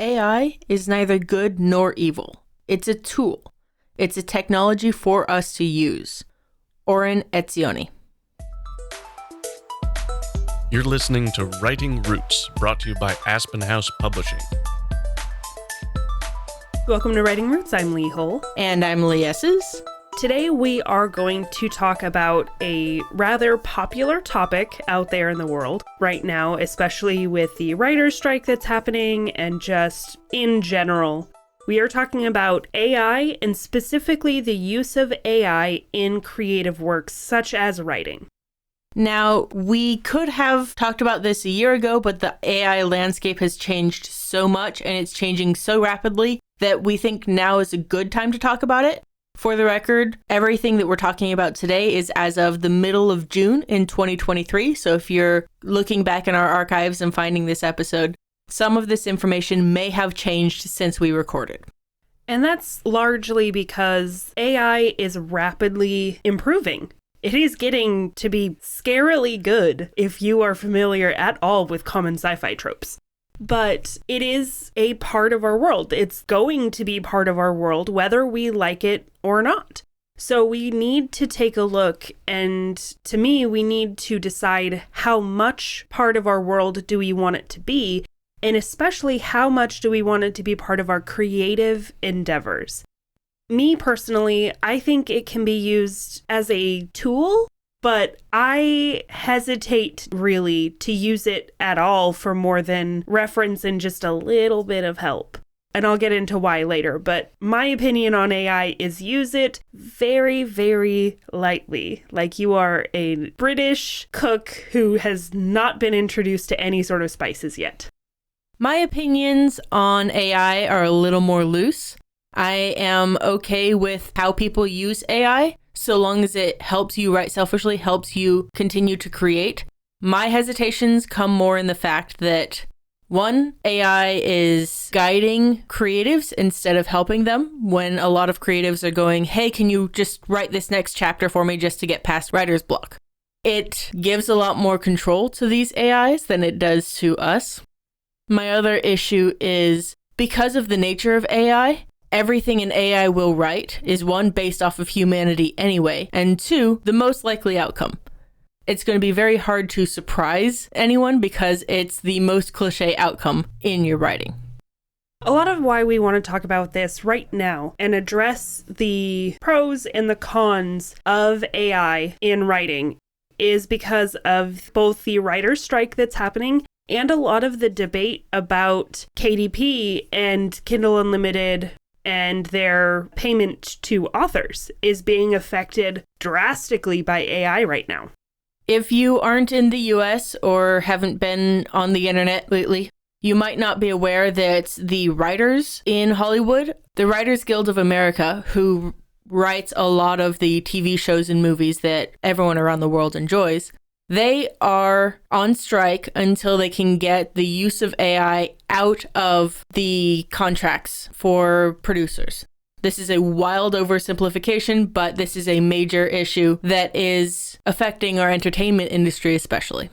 AI is neither good nor evil. It's a tool. It's a technology for us to use. Oren Etzioni. You're listening to Writing Roots, brought to you by Aspen House Publishing. Welcome to Writing Roots. I'm Lee Hull. And I'm Lee Esses. Today we are going to talk about a rather popular topic out there in the world right now, especially with the writer's strike that's happening and just in general. We are talking about AI and specifically the use of AI in creative works such as writing. Now, we could have talked about this a year ago, but the AI landscape has changed so much and it's changing so rapidly that we think now is a good time to talk about it. For the record, everything that we're talking about today is as of the middle of June in 2023. So if you're looking back in our archives and finding this episode, some of this information may have changed since we recorded. And that's largely because AI is rapidly improving. It is getting to be scarily good if you are familiar at all with common sci-fi tropes. But it is a part of our world. It's going to be part of our world, whether we like it or not. So we need to take a look, and to me, we need to decide how much part of our world do we want it to be, and especially how much do we want it to be part of our creative endeavors. Me personally, I think it can be used as a tool, but I hesitate really to use it at all for more than reference and just a little bit of help. And I'll get into why later, but my opinion on AI is use it very, very lightly, like you are a British cook who has not been introduced to any sort of spices yet. My opinions on AI are a little more loose. I am okay with how people use AI, so long as it helps you write selfishly, helps you continue to create. My hesitations come more in the fact that, one, AI is guiding creatives instead of helping them, when a lot of creatives are going, hey, can you just write this next chapter for me just to get past writer's block? It gives a lot more control to these AIs than it does to us. My other issue is, because of the nature of AI, everything an AI will write is, one, based off of humanity anyway, and two, the most likely outcome. It's going to be very hard to surprise anyone because it's the most cliche outcome in your writing. A lot of why we want to talk about this right now and address the pros and the cons of AI in writing is because of both the writer's strike that's happening and a lot of the debate about KDP and Kindle Unlimited and their payment to authors is being affected drastically by AI right now. If you aren't in the US or haven't been on the internet lately, you might not be aware that the writers in Hollywood, the Writers Guild of America, who writes a lot of the TV shows and movies that everyone around the world enjoys, they are on strike until they can get the use of AI out of the contracts for producers. This is a wild oversimplification, but this is a major issue that is affecting our entertainment industry especially.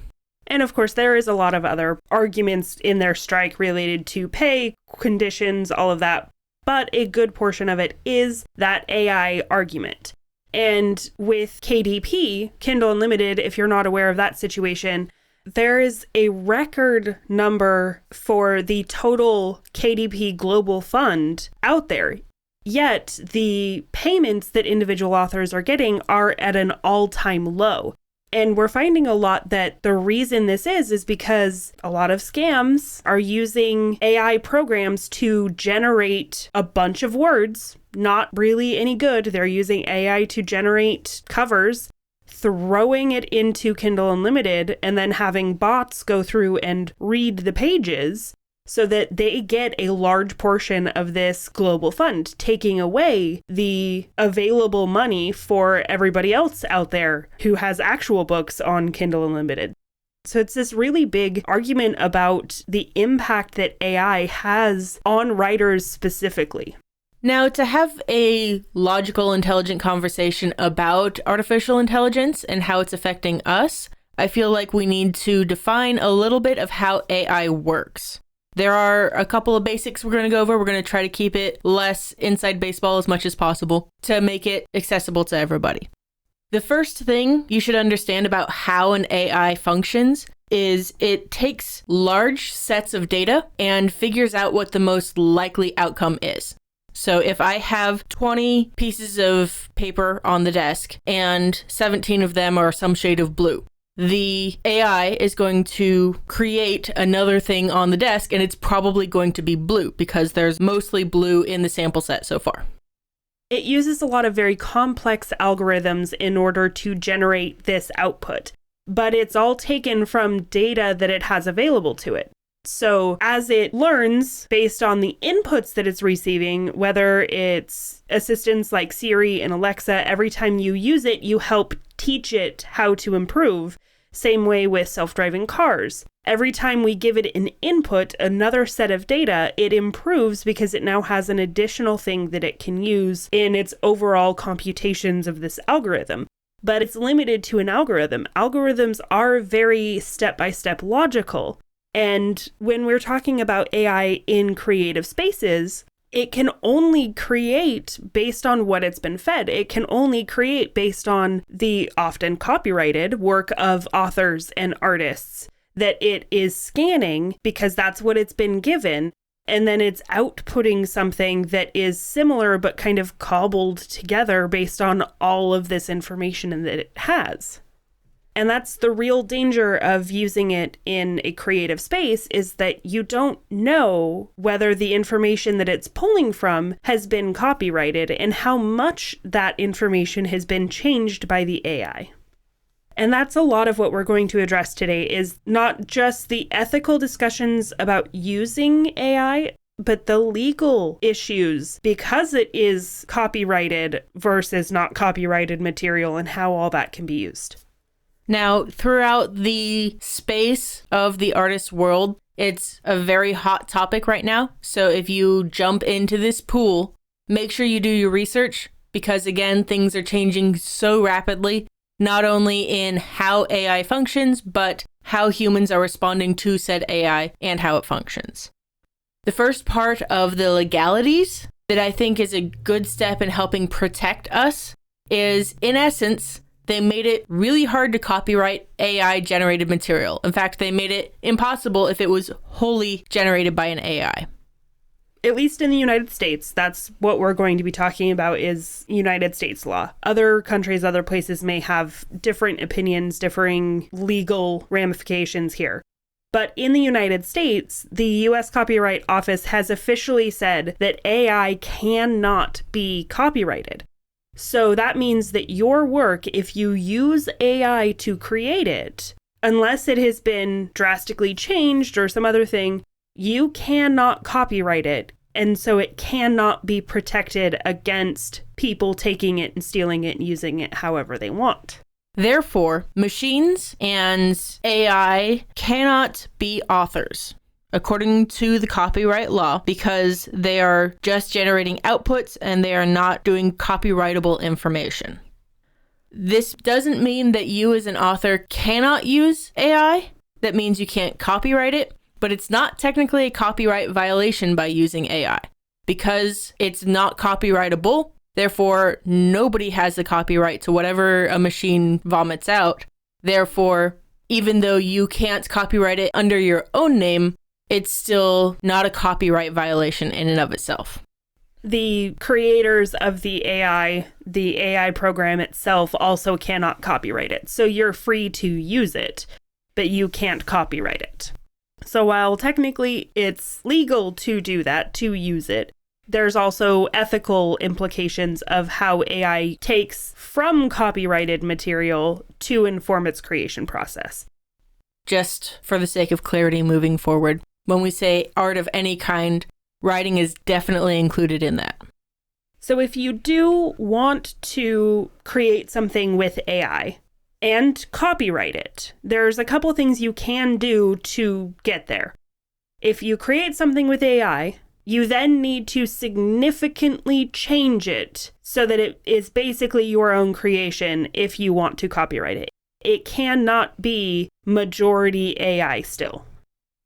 And of course, there is a lot of other arguments in their strike related to pay, conditions, all of that. But a good portion of it is that AI argument. And with KDP, Kindle Unlimited, if you're not aware of that situation, there is a record number for the total KDP Global Fund out there. Yet the payments that individual authors are getting are at an all-time low. And we're finding a lot that the reason this is because a lot of scams are using AI programs to generate a bunch of words, not really any good. They're using AI to generate covers, throwing it into Kindle Unlimited, and then having bots go through and read the pages so that they get a large portion of this global fund, taking away the available money for everybody else out there who has actual books on Kindle Unlimited. So it's this really big argument about the impact that AI has on writers specifically. Now, to have a logical, intelligent conversation about artificial intelligence and how it's affecting us, I feel like we need to define a little bit of how AI works. There are a couple of basics we're going to go over. We're going to try to keep it less inside baseball as much as possible to make it accessible to everybody. The first thing you should understand about how an AI functions is it takes large sets of data and figures out what the most likely outcome is. So if I have 20 pieces of paper on the desk and 17 of them are some shade of blue, the AI is going to create another thing on the desk, and it's probably going to be blue because there's mostly blue in the sample set so far. It uses a lot of very complex algorithms in order to generate this output, but it's all taken from data that it has available to it. So as it learns based on the inputs that it's receiving, whether it's assistants like Siri and Alexa, every time you use it, you help teach it how to improve. Same way with self-driving cars. Every time we give it an input, another set of data, it improves because it now has an additional thing that it can use in its overall computations of this algorithm. But it's limited to an algorithm. Algorithms are very step-by-step logical. And when we're talking about AI in creative spaces, it can only create based on what it's been fed. It can only create based on the often copyrighted work of authors and artists that it is scanning because that's what it's been given. And then it's outputting something that is similar but kind of cobbled together based on all of this information that it has. And that's the real danger of using it in a creative space, is that you don't know whether the information that it's pulling from has been copyrighted and how much that information has been changed by the AI. And that's a lot of what we're going to address today, is not just the ethical discussions about using AI, but the legal issues because it is copyrighted versus not copyrighted material and how all that can be used. Now, throughout the space of the artist world, it's a very hot topic right now. So if you jump into this pool, make sure you do your research because, again, things are changing so rapidly, not only in how AI functions, but how humans are responding to said AI and how it functions. The first part of the legalities that I think is a good step in helping protect us is, in essence, they made it really hard to copyright AI-generated material. In fact, they made it impossible if it was wholly generated by an AI. At least in the United States, that's what we're going to be talking about, is United States law. Other countries, other places may have different opinions, differing legal ramifications here. But in the United States, the U.S. Copyright Office has officially said that AI cannot be copyrighted. So that means that your work, if you use AI to create it, unless it has been drastically changed or some other thing, you cannot copyright it. And so it cannot be protected against people taking it and stealing it and using it however they want. Therefore, machines and AI cannot be authors, according to the copyright law, because they are just generating outputs and they are not doing copyrightable information. This doesn't mean that you as an author cannot use AI. That means you can't copyright it, but it's not technically a copyright violation by using AI because it's not copyrightable. Therefore, nobody has the copyright to whatever a machine vomits out. Therefore, even though you can't copyright it under your own name, it's still not a copyright violation in and of itself. The creators of the AI program itself also cannot copyright it. So you're free to use it, but you can't copyright it. So while technically it's legal to do that, to use it, there's also ethical implications of how AI takes from copyrighted material to inform its creation process. Just for the sake of clarity moving forward, when we say art of any kind, writing is definitely included in that. So if you do want to create something with AI and copyright it, there's a couple things you can do to get there. If you create something with AI, you then need to significantly change it so that it is basically your own creation if you want to copyright it. It cannot be majority AI still.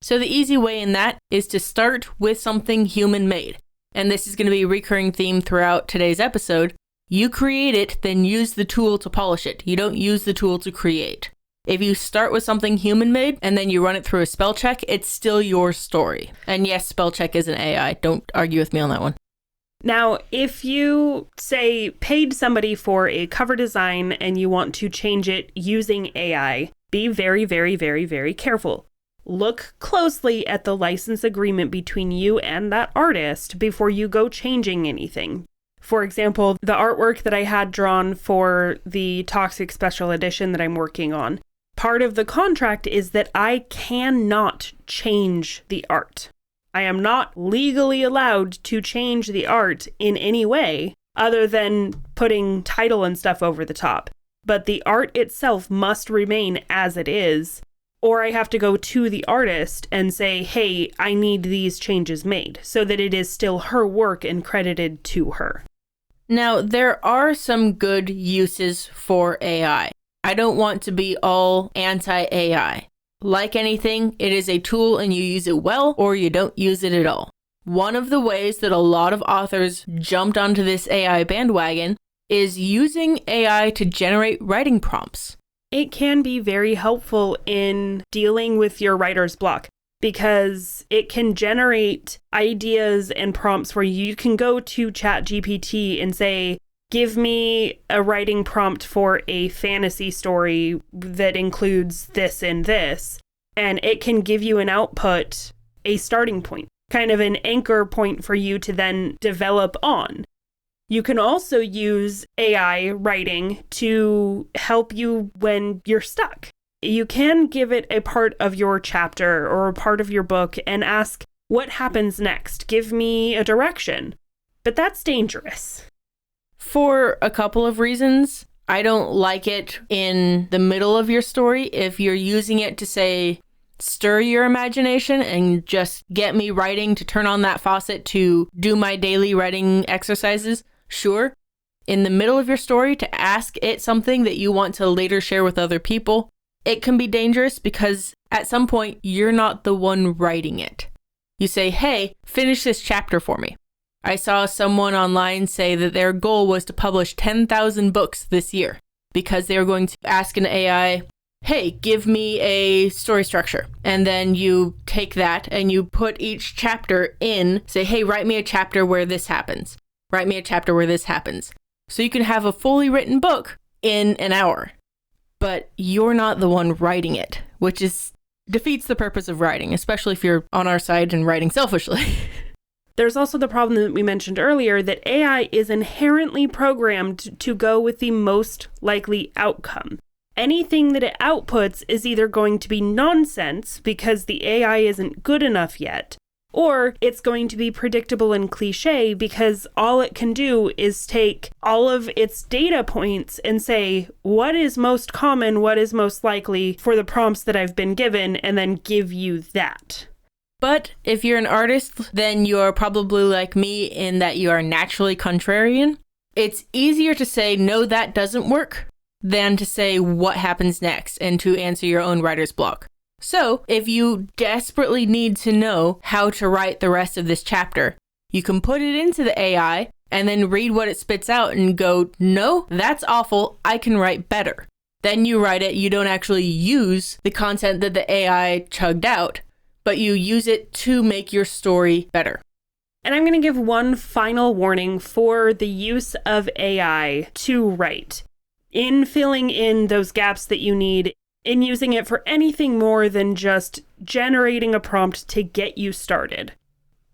So the easy way in that is to start with something human-made. And this is going to be a recurring theme throughout today's episode. You create it, then use the tool to polish it. You don't use the tool to create. If you start with something human-made and then you run it through a spell check, it's still your story. And yes, spell check is an AI. Don't argue with me on that one. Now, if you, say, paid somebody for a cover design and you want to change it using AI, be very, very, very, very careful. Look closely at the license agreement between you and that artist before you go changing anything. For example, the artwork that I had drawn for the Toxic Special Edition that I'm working on, part of the contract is that I cannot change the art. I am not legally allowed to change the art in any way other than putting title and stuff over the top. But the art itself must remain as it is, or I have to go to the artist and say, hey, I need these changes made so that it is still her work and credited to her. Now, there are some good uses for AI. I don't want to be all anti-AI. Like anything, it is a tool and you use it well or you don't use it at all. One of the ways that a lot of authors jumped onto this AI bandwagon is using AI to generate writing prompts. It can be very helpful in dealing with your writer's block because it can generate ideas and prompts where you can go to ChatGPT and say, give me a writing prompt for a fantasy story that includes this and this. And it can give you an output, a starting point, kind of an anchor point for you to then develop on. You can also use AI writing to help you when you're stuck. You can give it a part of your chapter or a part of your book and ask, what happens next? Give me a direction. But that's dangerous. For a couple of reasons. I don't like it in the middle of your story. If you're using it to say, stir your imagination and just get me writing to turn on that faucet to do my daily writing exercises, sure. In the middle of your story, to ask it something that you want to later share with other people, it can be dangerous because at some point, you're not the one writing it. You say, hey, finish this chapter for me. I saw someone online say that their goal was to publish 10,000 books this year because they were going to ask an AI, hey, give me a story structure. And then you take that and you put each chapter in, say, hey, write me a chapter where this happens. Write me a chapter where this happens. So you can have a fully written book in an hour. But you're not the one writing it, which defeats the purpose of writing, especially if you're on our side and writing selfishly. There's also the problem that we mentioned earlier that AI is inherently programmed to go with the most likely outcome. Anything that it outputs is either going to be nonsense because the AI isn't good enough yet, or it's going to be predictable and cliche because all it can do is take all of its data points and say, what is most common, what is most likely for the prompts that I've been given, and then give you that. But if you're an artist, then you're probably like me in that you are naturally contrarian. It's easier to say, no, that doesn't work, than to say what happens next and to answer your own writer's block. So if you desperately need to know how to write the rest of this chapter, you can put it into the AI and then read what it spits out and go, no, that's awful. I can write better. Then you write it. You don't actually use the content that the AI chugged out, but you use it to make your story better. And I'm going to give one final warning for the use of AI to write. In filling in those gaps that you need, in using it for anything more than just generating a prompt to get you started.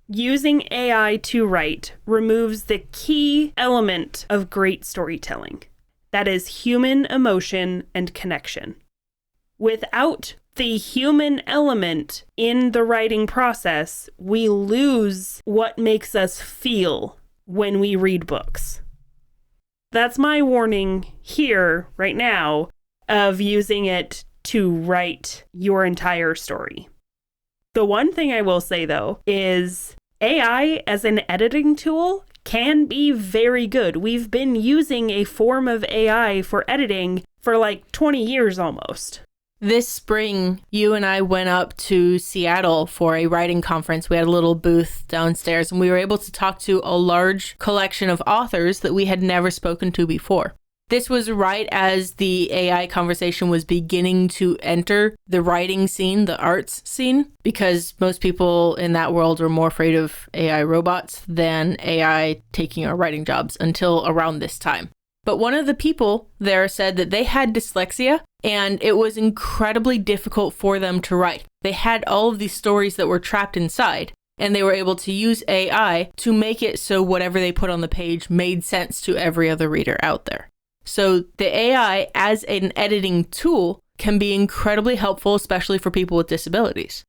Using AI to write removes the key element of great storytelling. That is human emotion and connection. Without the human element in the writing process, we lose what makes us feel when we read books. That's my warning here, right now, of using it to write your entire story. The one thing I will say, though, is AI as an editing tool can be very good. We've been using a form of AI for editing for like 20 years almost. This spring, you and I went up to Seattle for a writing conference. We had a little booth downstairs, and we were able to talk to a large collection of authors that we had never spoken to before. This was right as the AI conversation was beginning to enter the writing scene, the arts scene, because most people in that world are more afraid of AI robots than AI taking our writing jobs until around this time. But one of the people there said that they had dyslexia and it was incredibly difficult for them to write. They had all of these stories that were trapped inside, and they were able to use AI to make it so whatever they put on the page made sense to every other reader out there. So the AI as an editing tool can be incredibly helpful, especially for people with disabilities.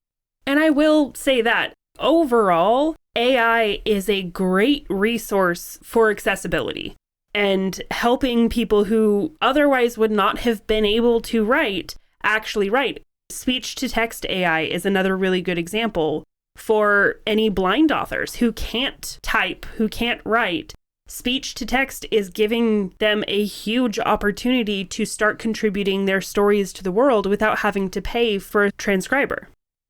And I will say that overall, AI is a great resource for accessibility and helping people who otherwise would not have been able to write, actually write. Speech-to-text AI is another really good example for any blind authors who can't type, who can't write. Speech-to-text is giving them a huge opportunity to start contributing their stories to the world without having to pay for a transcriber.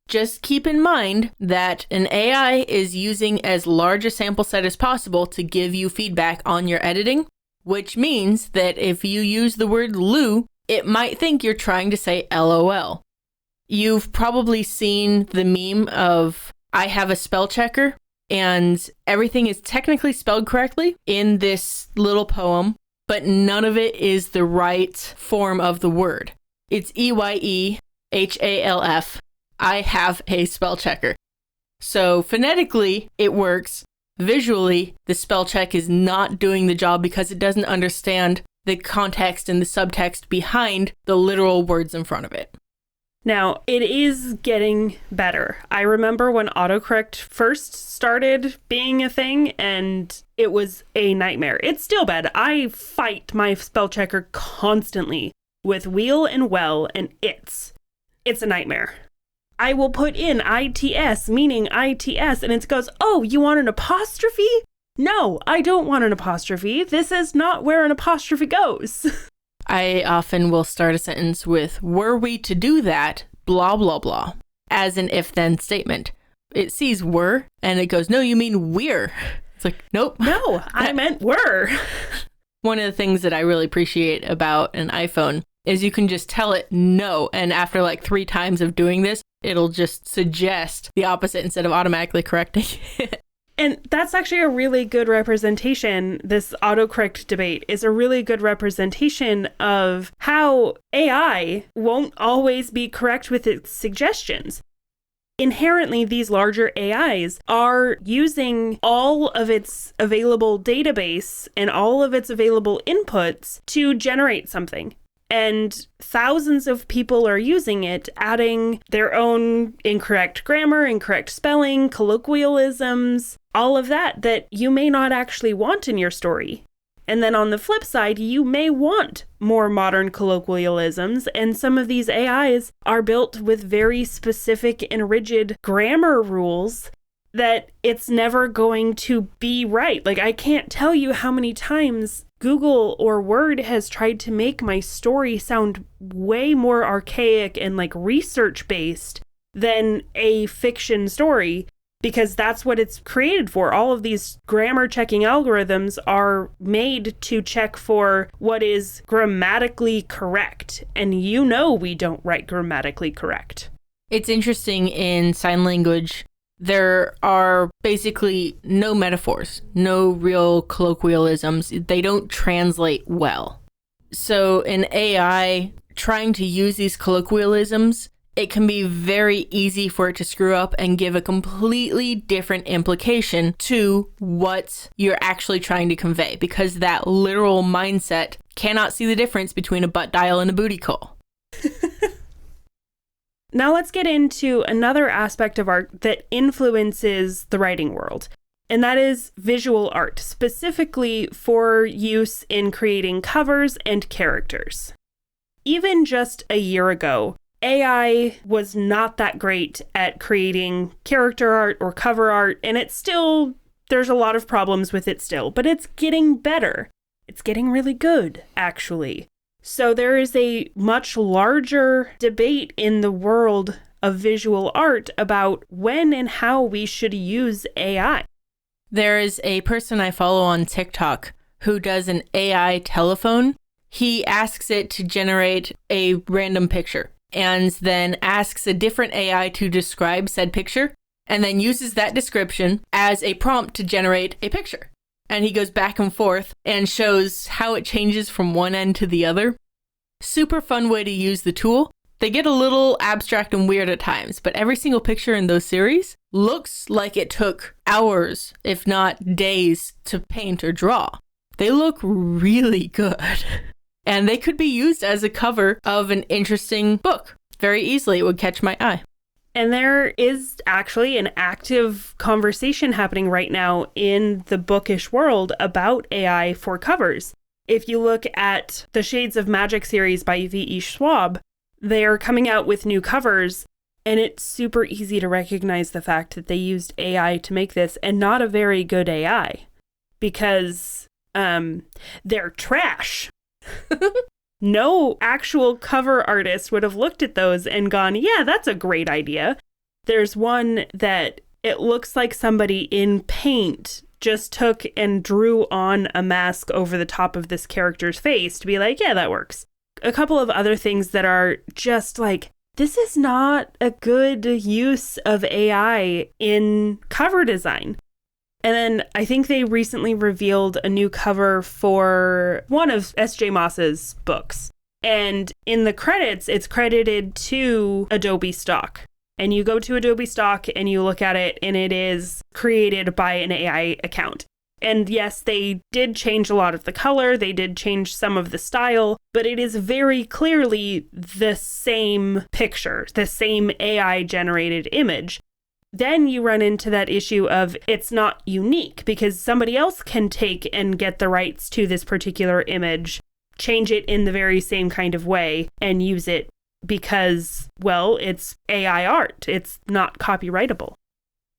Just keep in mind that an AI is using as large a sample set as possible to give you feedback on your editing, which means that if you use the word Lou, it might think you're trying to say LOL. You've probably seen the meme of, I have a spell checker, and everything is technically spelled correctly in this little poem, but none of it is the right form of the word. It's EYEHALF. I have a spell checker. So phonetically, it works. Visually, the spell check is not doing the job because it doesn't understand the context and the subtext behind the literal words in front of it. Now, it is getting better. I remember when autocorrect first started being a thing, and it was a nightmare. It's still bad. I fight my spell checker constantly with wheel and well and its. It's a nightmare. I will put in ITS, meaning ITS, and it goes, oh, you want an apostrophe? No, I don't want an apostrophe. This is not where an apostrophe goes. I often will start a sentence with, were we to do that, blah, blah, blah, as an if-then statement. It sees were, and it goes, no, you mean we're. It's like, nope. No, I meant were. One of the things that I really appreciate about an iPhone is you can just tell it no, and after like 3 times of doing this, it'll just suggest the opposite instead of automatically correcting it. And that's actually a really good representation. This autocorrect debate is a really good representation of how AI won't always be correct with its suggestions. Inherently, these larger AIs are using all of its available database and all of its available inputs to generate something. And thousands of people are using it, adding their own incorrect grammar, incorrect spelling, colloquialisms, all of that you may not actually want in your story. And then on the flip side, you may want more modern colloquialisms, and some of these AIs are built with very specific and rigid grammar rules that it's never going to be right. Like, I can't tell you how many times Google or Word has tried to make my story sound way more archaic and like research-based than a fiction story, because that's what it's created for. All of these grammar checking algorithms are made to check for what is grammatically correct. And you know we don't write grammatically correct. It's interesting in sign language. There are basically no metaphors, no real colloquialisms. They don't translate well. So in AI, trying to use these colloquialisms, it can be very easy for it to screw up and give a completely different implication to what you're actually trying to convey, because that literal mindset cannot see the difference between a butt dial and a booty call. Now let's get into another aspect of art that influences the writing world, and that is visual art, specifically for use in creating covers and characters. Even just a year ago, AI was not that great at creating character art or cover art, and there's a lot of problems with it still, but it's getting better. It's getting really good, actually. So there is a much larger debate in the world of visual art about when and how we should use AI. There is a person I follow on TikTok who does an AI telephone. He asks it to generate a random picture and then asks a different AI to describe said picture and then uses that description as a prompt to generate a picture. And he goes back and forth and shows how it changes from one end to the other. Super fun way to use the tool. They get a little abstract and weird at times, but every single picture in those series looks like it took hours, if not days, to paint or draw. They look really good. And they could be used as a cover of an interesting book. Very easily, it would catch my eye. And there is actually an active conversation happening right now in the bookish world about AI for covers. If you look at the Shades of Magic series by V.E. Schwab, they are coming out with new covers, and it's super easy to recognize the fact that they used AI to make this, and not a very good AI, because they're trash. No actual cover artist would have looked at those and gone, yeah, that's a great idea. There's one that it looks like somebody in paint just took and drew on a mask over the top of this character's face to be like, yeah, that works. A couple of other things that are just like, this is not a good use of AI in cover design. And then I think they recently revealed a new cover for one of S.J. Moss's books. And in the credits, it's credited to Adobe Stock. And you go to Adobe Stock and you look at it, and it is created by an AI account. And yes, they did change a lot of the color, they did change some of the style, but it is very clearly the same picture, the same AI-generated image. Then you run into that issue of it's not unique because somebody else can take and get the rights to this particular image, change it in the very same kind of way, and use it because, well, it's AI art. It's not copyrightable.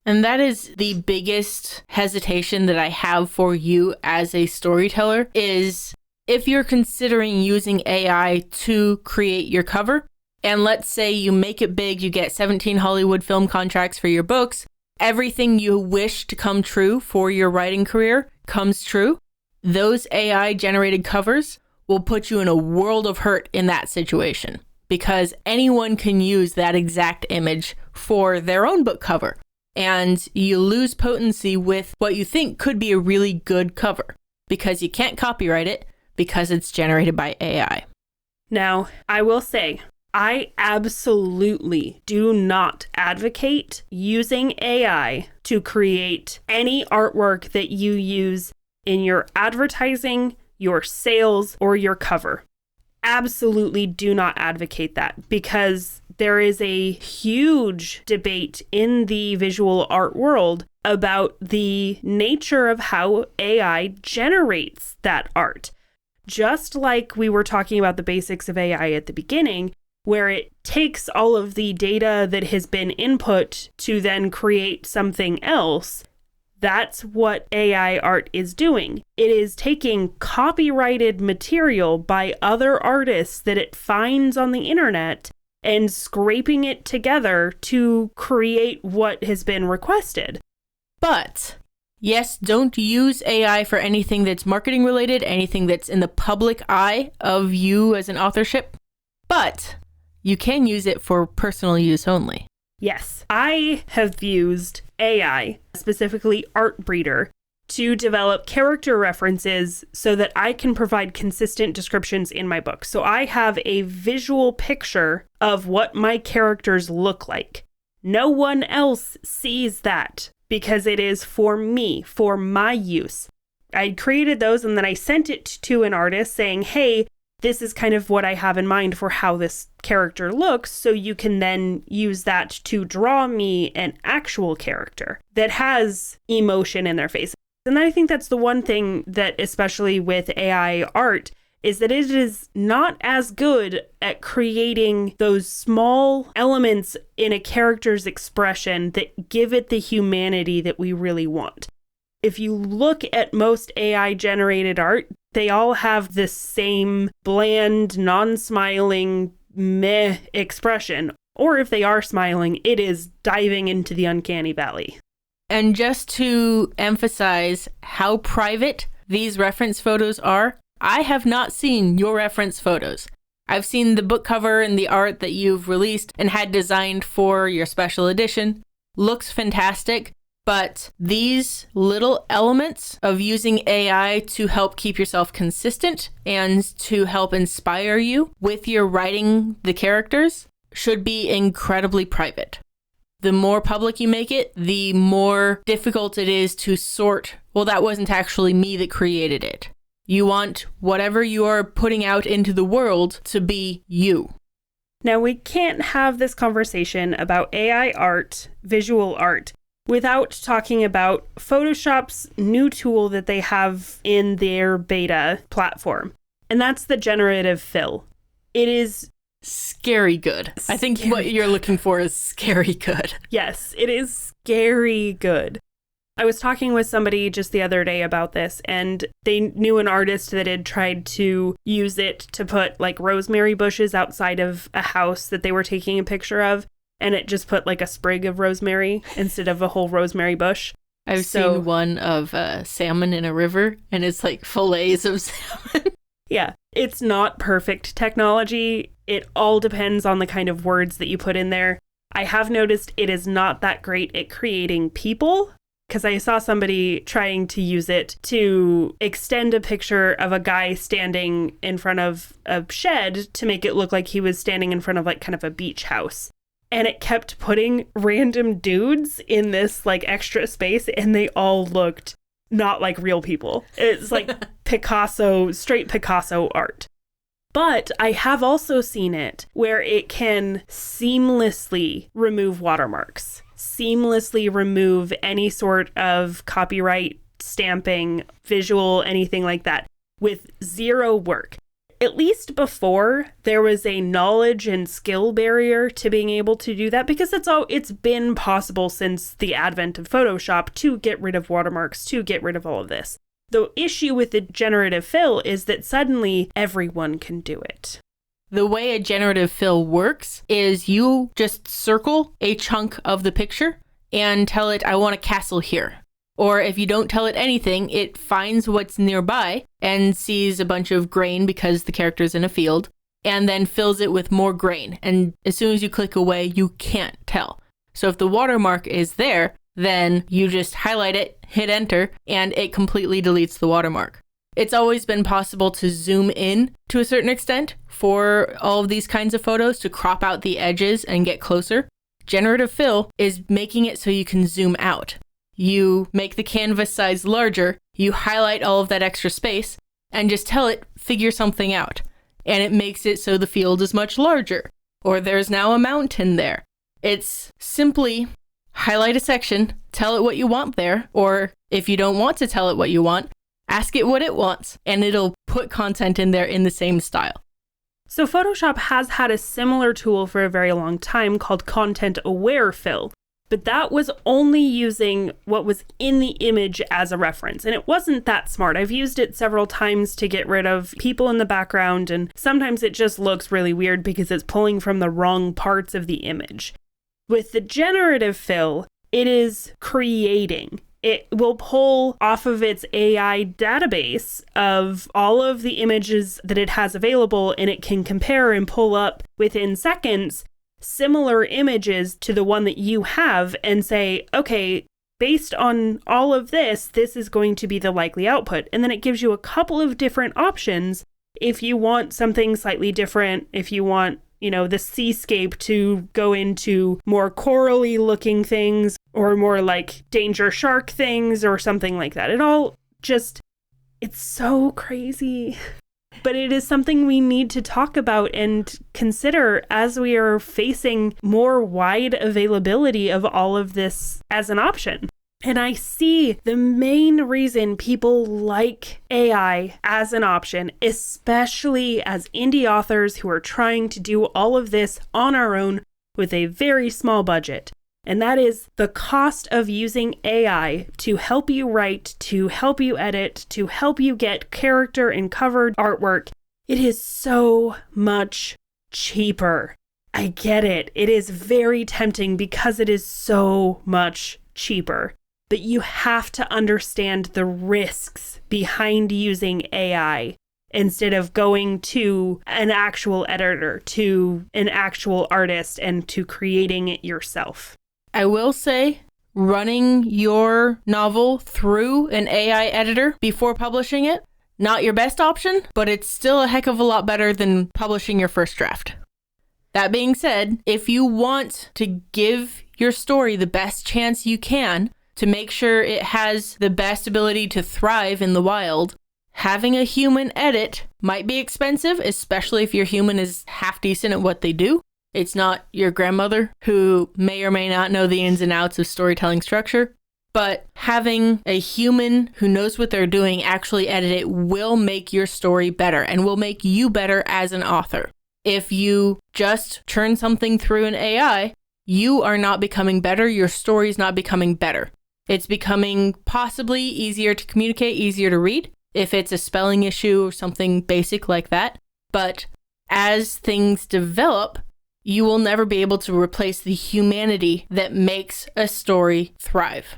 And that is the biggest hesitation that I have for you as a storyteller is if you're considering using AI to create your cover, and let's say you make it big, you get 17 Hollywood film contracts for your books, everything you wish to come true for your writing career comes true, those AI generated covers will put you in a world of hurt in that situation because anyone can use that exact image for their own book cover. And you lose potency with what you think could be a really good cover because you can't copyright it because it's generated by AI. Now, I will say, I absolutely do not advocate using AI to create any artwork that you use in your advertising, your sales, or your cover. Absolutely do not advocate that because there is a huge debate in the visual art world about the nature of how AI generates that art. Just like we were talking about the basics of AI at the beginning, where it takes all of the data that has been input to then create something else, that's what AI art is doing. It is taking copyrighted material by other artists that it finds on the internet and scraping it together to create what has been requested. But yes, don't use AI for anything that's marketing related, anything that's in the public eye of you as an authorship. But you can use it for personal use only. Yes, I have used AI, specifically Artbreeder, to develop character references so that I can provide consistent descriptions in my book. So I have a visual picture of what my characters look like. No one else sees that because it is for me, for my use. I created those and then I sent it to an artist saying, hey, this is kind of what I have in mind for how this character looks, so you can then use that to draw me an actual character that has emotion in their face. And I think that's the one thing that, especially with AI art, is that it is not as good at creating those small elements in a character's expression that give it the humanity that we really want. If you look at most AI-generated art, They all have this same bland, non-smiling, meh expression. Or if they are smiling, it is diving into the uncanny valley. And just to emphasize how private these reference photos are, I have not seen your reference photos. I've seen the book cover and the art that you've released and had designed for your special edition. Looks fantastic, but these little elements of using AI to help keep yourself consistent and to help inspire you with your writing the characters should be incredibly private. The more public you make it, the more difficult it is to sort, well, that wasn't actually me that created it. You want whatever you are putting out into the world to be you. Now, we can't have this conversation about AI art, visual art, without talking about Photoshop's new tool that they have in their beta platform, and that's the generative fill. It is scary good. I think what you're looking for is scary good. Yes, it is scary good. I was talking with somebody just the other day about this, and they knew an artist that had tried to use it to put like rosemary bushes outside of a house that they were taking a picture of, and it just put like a sprig of rosemary instead of a whole rosemary bush. I've seen one of salmon in a river, and it's like fillets of salmon. Yeah, it's not perfect technology. It all depends on the kind of words that you put in there. I have noticed it is not that great at creating people, because I saw somebody trying to use it to extend a picture of a guy standing in front of a shed to make it look like he was standing in front of like kind of a beach house. And it kept putting random dudes in this like extra space, and they all looked not like real people. It's like straight Picasso art. But I have also seen it where it can seamlessly remove watermarks, seamlessly remove any sort of copyright, stamping, visual, anything like that, with zero work. At least before, there was a knowledge and skill barrier to being able to do that, because it's been possible since the advent of Photoshop to get rid of watermarks, to get rid of all of this. The issue with the generative fill is that suddenly everyone can do it. The way a generative fill works is you just circle a chunk of the picture and tell it, I want a castle here. Or if you don't tell it anything, it finds what's nearby and sees a bunch of grain because the character's in a field, and then fills it with more grain. And as soon as you click away, you can't tell. So if the watermark is there, then you just highlight it, hit enter, and it completely deletes the watermark. It's always been possible to zoom in to a certain extent for all of these kinds of photos to crop out the edges and get closer. Generative fill is making it so you can zoom out. You make the canvas size larger, you highlight all of that extra space, and just tell it, figure something out. And it makes it so the field is much larger. Or there's now a mountain there. It's simply highlight a section, tell it what you want there, or if you don't want to tell it what you want, ask it what it wants, and it'll put content in there in the same style. So Photoshop has had a similar tool for a very long time called content-aware fill. But that was only using what was in the image as a reference. And it wasn't that smart. I've used it several times to get rid of people in the background. And sometimes it just looks really weird because it's pulling from the wrong parts of the image. With the generative fill, it is creating. It will pull off of its AI database of all of the images that it has available, and it can compare and pull up within seconds similar images to the one that you have and say, okay, based on all of this, this is going to be the likely output. And then it gives you a couple of different options if you want something slightly different, if you want, the seascape to go into more corally looking things or more like danger shark things or something like that. It's so crazy. But it is something we need to talk about and consider as we are facing more wide availability of all of this as an option. And I see the main reason people like AI as an option, especially as indie authors who are trying to do all of this on our own with a very small budget. And that is the cost of using AI to help you write, to help you edit, to help you get character and cover artwork. It is so much cheaper. I get it. It is very tempting because it is so much cheaper. But you have to understand the risks behind using AI instead of going to an actual editor, to an actual artist, and to creating it yourself. I will say, running your novel through an AI editor before publishing it, not your best option, but it's still a heck of a lot better than publishing your first draft. That being said, if you want to give your story the best chance you can to make sure it has the best ability to thrive in the wild, having a human edit might be expensive, especially if your human is half decent at what they do. It's not your grandmother who may or may not know the ins and outs of storytelling structure, but having a human who knows what they're doing actually edit it will make your story better and will make you better as an author. If you just churn something through an AI, you are not becoming better, your story's not becoming better. It's becoming possibly easier to communicate, easier to read, if it's a spelling issue or something basic like that. But as things develop, you will never be able to replace the humanity that makes a story thrive.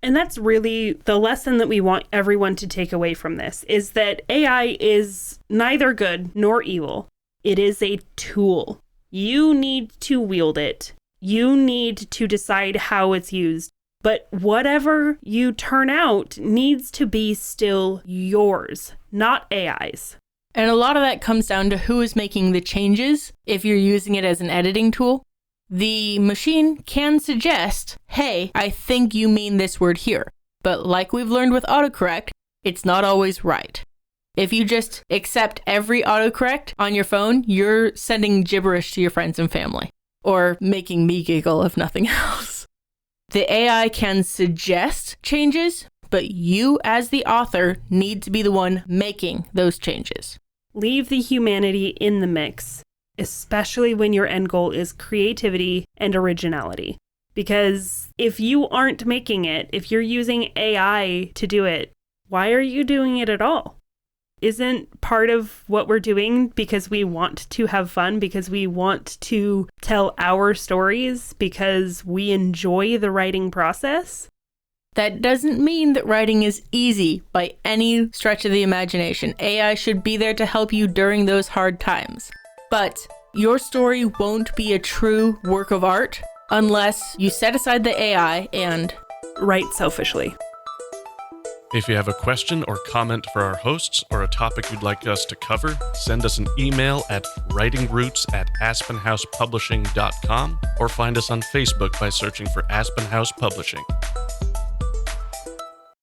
And that's really the lesson that we want everyone to take away from this, is that AI is neither good nor evil. It is a tool. You need to wield it. You need to decide how it's used. But whatever you turn out needs to be still yours, not AI's. And a lot of that comes down to who is making the changes. If you're using it as an editing tool, the machine can suggest, hey, I think you mean this word here. But like we've learned with autocorrect, it's not always right. If you just accept every autocorrect on your phone, you're sending gibberish to your friends and family, or making me giggle if nothing else. The AI can suggest changes, but you as the author need to be the one making those changes. Leave the humanity in the mix, especially when your end goal is creativity and originality. Because if you aren't making it, if you're using AI to do it, why are you doing it at all? Isn't part of what we're doing because we want to have fun, because we want to tell our stories, because we enjoy the writing process? That doesn't mean that writing is easy by any stretch of the imagination. AI should be there to help you during those hard times. But your story won't be a true work of art unless you set aside the AI and write selfishly. If you have a question or comment for our hosts or a topic you'd like us to cover, send us an email at writingroots@aspenhousepublishing.com or find us on Facebook by searching for Aspen House Publishing.